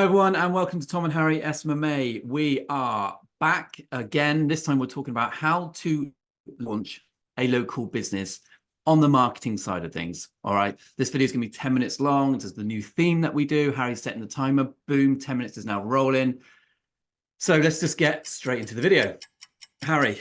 Everyone, and welcome to Tom and Harry SMMA. We are back again. This time we're talking about how to launch a local business on the marketing side of things. All right. This video is going to be 10 minutes long. This is the new theme that we do. Harry's setting the timer. Boom. 10 minutes is now rolling. So let's just get straight into the video. Harry,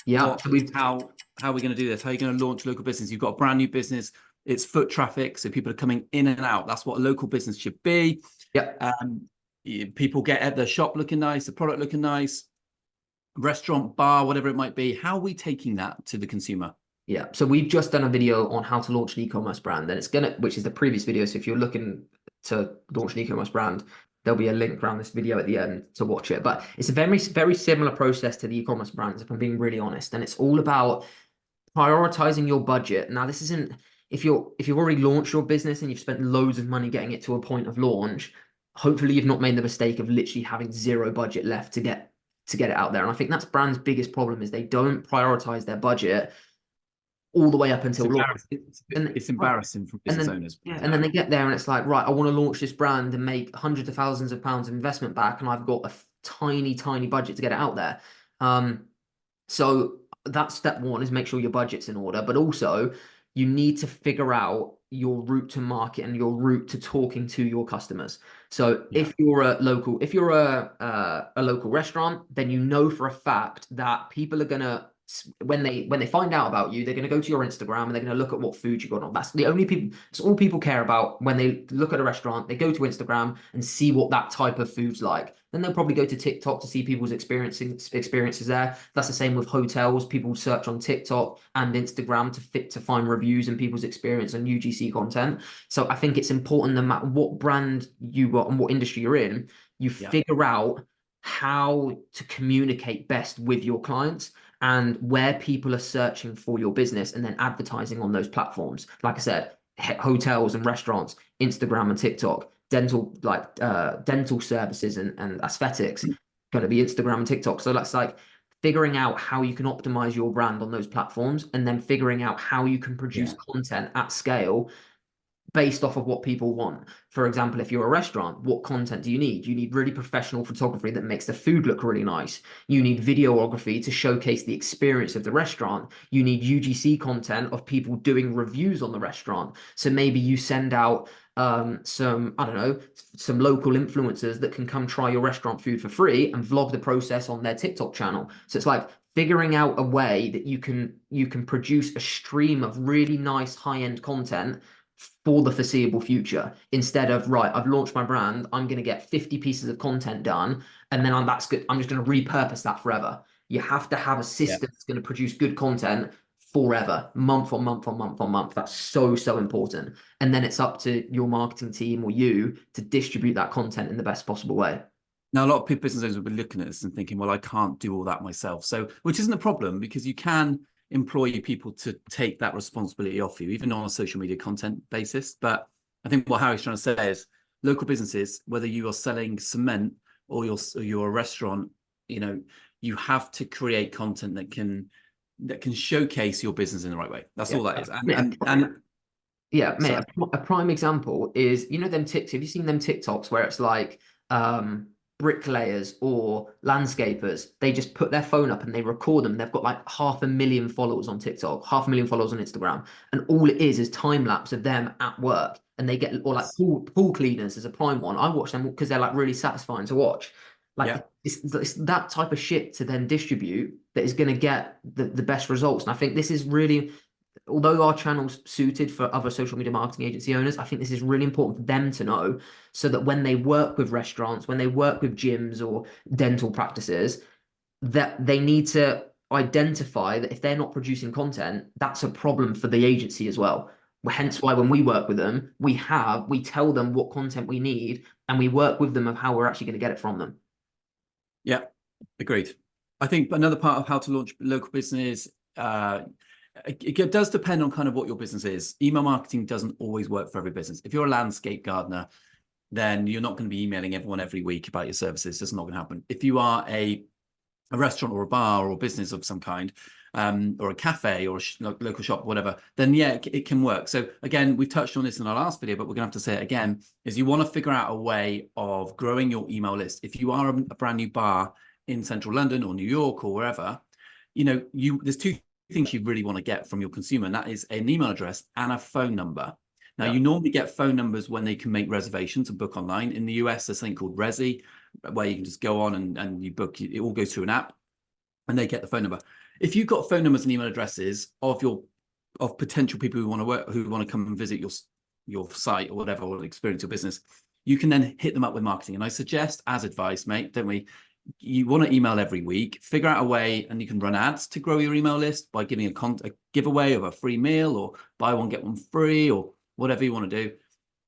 Yeah. how are we going to do this? How are you going to launch local business? You've got a brand new business. It's foot traffic. So people are coming in and out. That's what a local business should be. Yeah. People get at the shop looking nice, the product looking nice, restaurant, bar, whatever it might be. How are we taking that to the consumer? Yeah. So we've just done a video on how to launch an e-commerce brand, and which is the previous video. So if you're looking to launch an e-commerce brand, there'll be a link around this video at the end to watch it. But it's a very, very similar process to the e-commerce brands, if I'm being really honest. And it's all about prioritizing your budget. Now, this isn't if you've already launched your business and you've spent loads of money getting it to a point of launch. Hopefully you've not made the mistake of literally having zero budget left to get it out there. And I think that's brands' biggest problem is they don't prioritize their budget all the way up until launch. It's embarrassing for business owners. Yeah, and then they get there and it's like, right, I want to launch this brand and make hundreds of thousands of pounds of investment back, and I've got a tiny budget to get it out there. So that's step one, is make sure your budget's in order, but also you need to figure out your route to market and your route to talking to your customers. So if you're a local restaurant, then you know for a fact that people are gonna, when they find out about you, they're going to go to your Instagram and they're going to look at what food you got on. That's all people care about when they look at a restaurant. They go to Instagram and see what that type of food's like. Then they'll probably go to TikTok to see people's experiences there. That's the same with hotels. People search on TikTok and Instagram to find reviews and people's experience and UGC content. So I think it's important, no matter what brand you are and what industry you're in, you figure out how to communicate best with your clients and where people are searching for your business, and then advertising on those platforms. Like I said, hotels and restaurants, Instagram and TikTok, dental services and aesthetics, going to be Instagram and TikTok. So that's like figuring out how you can optimize your brand on those platforms, and then figuring out how you can produce content at scale based off of what people want. For example, if you're a restaurant, what content do you need? You need really professional photography that makes the food look really nice. You need videography to showcase the experience of the restaurant. You need UGC content of people doing reviews on the restaurant. So maybe you send out some local influencers that can come try your restaurant food for free and vlog the process on their TikTok channel. So it's like figuring out a way that you can produce a stream of really nice high-end content for the foreseeable future, instead of, right, I've launched my brand, I'm going to get 50 pieces of content done, and then that's good, I'm just going to repurpose that forever. You have to have a system that's going to produce good content forever, month on month on month on month. That's so important. And then it's up to your marketing team or you to distribute that content in the best possible way. Now, a lot of business owners will be looking at this and thinking, well, I can't do all that myself. So, which isn't a problem, because you can employ people to take that responsibility off you, even on a social media content basis. But I think what Harry's trying to say is local businesses, whether you are selling cement or you're a restaurant, you have to create content that can showcase your business in the right way. That's all that is. A prime example is, them TikToks. Have you seen them TikToks where it's like bricklayers or landscapers? They just put their phone up and they record them. They've got like 500,000 followers on TikTok, 500,000 followers on Instagram, and all it is time lapse of them at work. And they get, or like pool cleaners is a prime one. I watch them because they're like really satisfying to watch. It's that type of shit to then distribute that is going to get the best results. And I think this is really, although our channel's suited for other social media marketing agency owners, I think this is really important for them to know, so that when they work with restaurants, when they work with gyms or dental practices, that they need to identify that if they're not producing content, that's a problem for the agency as well. Hence why when we work with them, we tell them what content we need, and we work with them of how we're actually going to get it from them. Yeah, agreed. I think another part of how to launch local business, it does depend on kind of what your business is. Email marketing doesn't always work for every business. If you're a landscape gardener, then you're not going to be emailing everyone every week about your services. It's just not going to happen. If you are a restaurant or a bar or a business of some kind, or a cafe or a local shop, whatever, then yeah, it can work. So again, we've touched on this in our last video, but we're gonna have to say it again, is you want to figure out a way of growing your email list. If you are a brand new bar in central London or New York or wherever, there's two things you really want to get from your consumer, and that is an email address and a phone number. Now, you normally get phone numbers when they can make reservations and book online. In the US, there's something called Resi, where you can just go on and you book. It all goes through an app, and they get the phone number. If you've got phone numbers and email addresses of potential people who want to come and visit your site or whatever, or experience your business, you can then hit them up with marketing. And I suggest, as advice, mate, don't we? You want to email every week, figure out a way, and you can run ads to grow your email list by giving a giveaway of a free meal, or buy one, get one free, or whatever you want to do.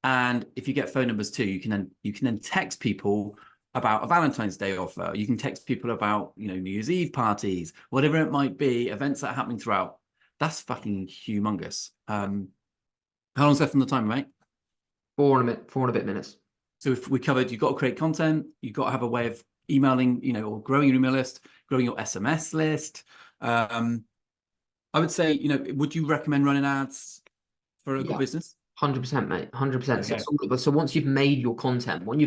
And if you get phone numbers too, you can then text people about a Valentine's Day offer. You can text people about, New Year's Eve parties, whatever it might be, events that are happening throughout. That's fucking humongous. How long's left on the timer, mate? 4 and a bit minutes. So if we covered, you've got to create content, you've got to have a way of emailing, or growing your email list, growing your SMS list. I would say, would you recommend running ads for a local business? 100%, mate. 100%. Okay. So once you've made your content, once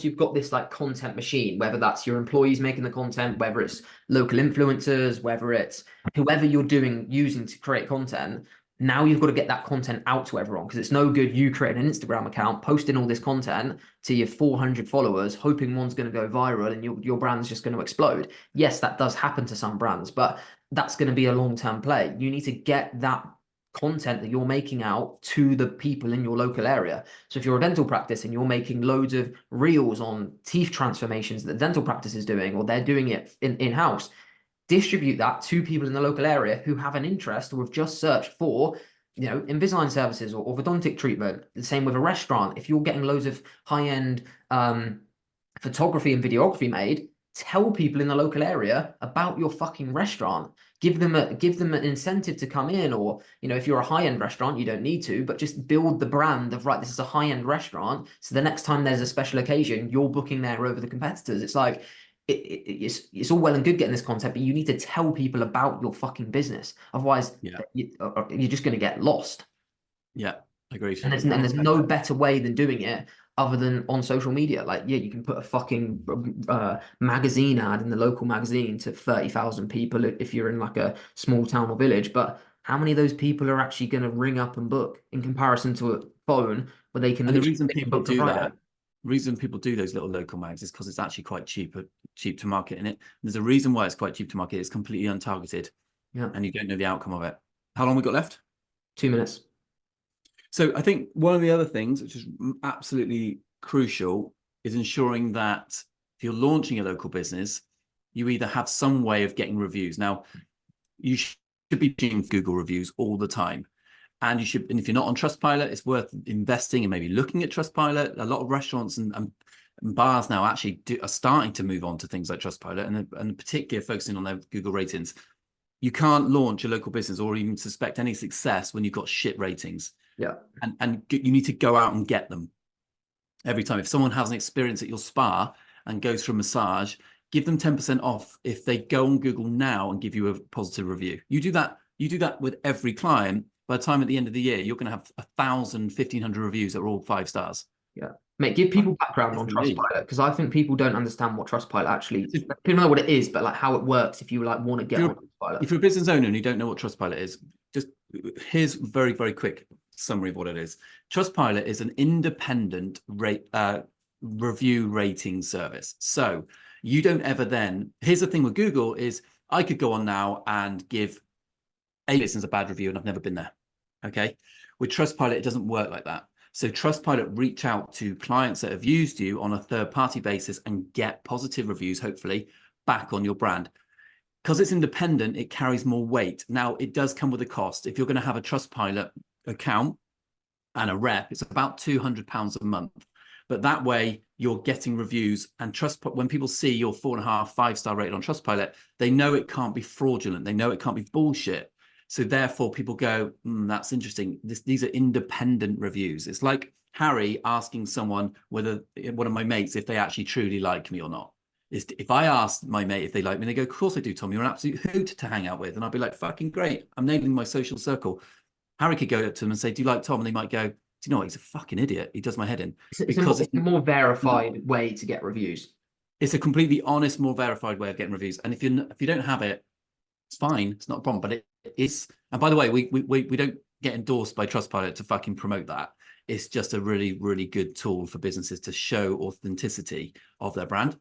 you've got this like content machine, whether that's your employees making the content, whether it's local influencers, whether it's whoever you're using to create content, now you've got to get that content out to everyone, because it's no good you create an Instagram account, posting all this content to your 400 followers, hoping one's going to go viral and your brand's just going to explode. Yes, that does happen to some brands, but that's going to be a long-term play. You need to get that content that you're making out to the people in your local area. So if you're a dental practice and you're making loads of reels on teeth transformations that the dental practice is doing, or they're doing it in-house, distribute that to people in the local area who have an interest or have just searched for, Invisalign services or orthodontic treatment. The same with a restaurant. If you're getting loads of high-end photography and videography made, tell people in the local area about your fucking restaurant. Give them an incentive to come in, or if you're a high-end restaurant, you don't need to, but just build the brand of, right, this is a high-end restaurant, so the next time there's a special occasion, you're booking there over the competitors. It's like it's all well and good getting this content, but you need to tell people about your fucking business. Otherwise, you're just going to get lost. Yeah, agreed. And there's no better way than doing it other than on social media. Like, you can put a fucking magazine ad in the local magazine to 30,000 people if you're in like a small town or village. But how many of those people are actually going to ring up and book in comparison to a phone where they can? And the reason people do that, reason people do those little local mags, is because it's actually quite cheap to market in it. And there's a reason why it's quite cheap to market. It's completely untargeted, and you don't know the outcome of it. How long we got left? 2 minutes. So I think one of the other things which is absolutely crucial is ensuring that if you're launching a local business, you either have some way of getting reviews. Now, you should be doing Google reviews all the time. And if you're not on Trustpilot, it's worth investing and maybe looking at Trustpilot. A lot of restaurants and bars now actually are starting to move on to things like Trustpilot, and particularly focusing on their Google ratings. You can't launch a local business or even suspect any success when you've got shit ratings. Yeah. And you need to go out and get them every time. If someone has an experience at your spa and goes for a massage, give them 10% off if they go on Google now and give you a positive review. You do that with every client. By the time at the end of the year, you're going to have 1,000, 1,500 reviews that are all 5 stars. Yeah. Mate, give people background on Trustpilot, because I think people don't understand what Trustpilot actually, people know what it is, but like how it works if you want to get on Trustpilot. If you're a business owner and you don't know what Trustpilot is, here's very, very quick summary of what it is. Trustpilot is an independent review rating service. So you don't ever here's the thing with Google is I could go on now and give a business a bad review and I've never been there. Okay. With Trustpilot, it doesn't work like that. So Trustpilot reach out to clients that have used you on a third-party basis and get positive reviews, hopefully, back on your brand. Because it's independent, it carries more weight. Now, it does come with a cost. If you're going to have a Trustpilot account and a rep, it's about £200 a month. But that way, you're getting reviews, and when people see your 4.5, 5-star rated on Trustpilot, they know it can't be fraudulent. They know it can't be bullshit. So therefore, people go, that's interesting. These are independent reviews. It's like Harry asking someone, one of my mates, if they actually truly like me or not. Is if I ask my mate if they like me, they go, "Of course I do, Tom. You're an absolute hoot to hang out with," and I'd be like, "Fucking great! I'm nailing my social circle." Harry could go up to them and say, "Do you like Tom?" And they might go, "Do you know what? He's a fucking idiot. He does my head in." Because It's a more verified way to get reviews. it's a completely honest, more verified way of getting reviews. And if you don't have it, it's fine. It's not a problem. But it is. And by the way, we don't get endorsed by Trustpilot to fucking promote that. It's just a really, really good tool for businesses to show authenticity of their brand.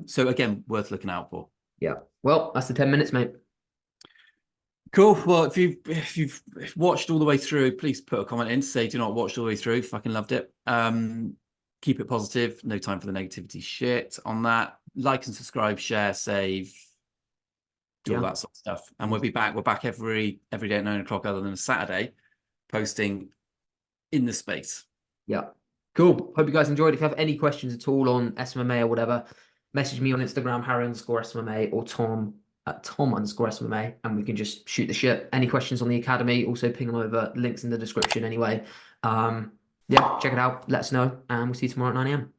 So again, worth looking out for. Yeah. Well, that's the 10 minutes, mate. Cool. Well, if you've watched all the way through, please put a comment in to say, "Do not watch all the way through. Fucking loved it." Keep it positive. No time for the negativity shit on that. Like and subscribe, share, save, do all that sort of stuff. And we'll be back. We're back every day at 9 o'clock, other than a Saturday, posting in the space. Yeah. Cool. Hope you guys enjoyed. If you have any questions at all on SMMA or whatever, message me on Instagram, Harry_SMMA, or Tom at Tom_SMMA, and we can just shoot the shit. Any questions on the academy, also ping them over. Links in the description anyway. Yeah, check it out. Let us know, and we'll see you tomorrow at 9 a.m.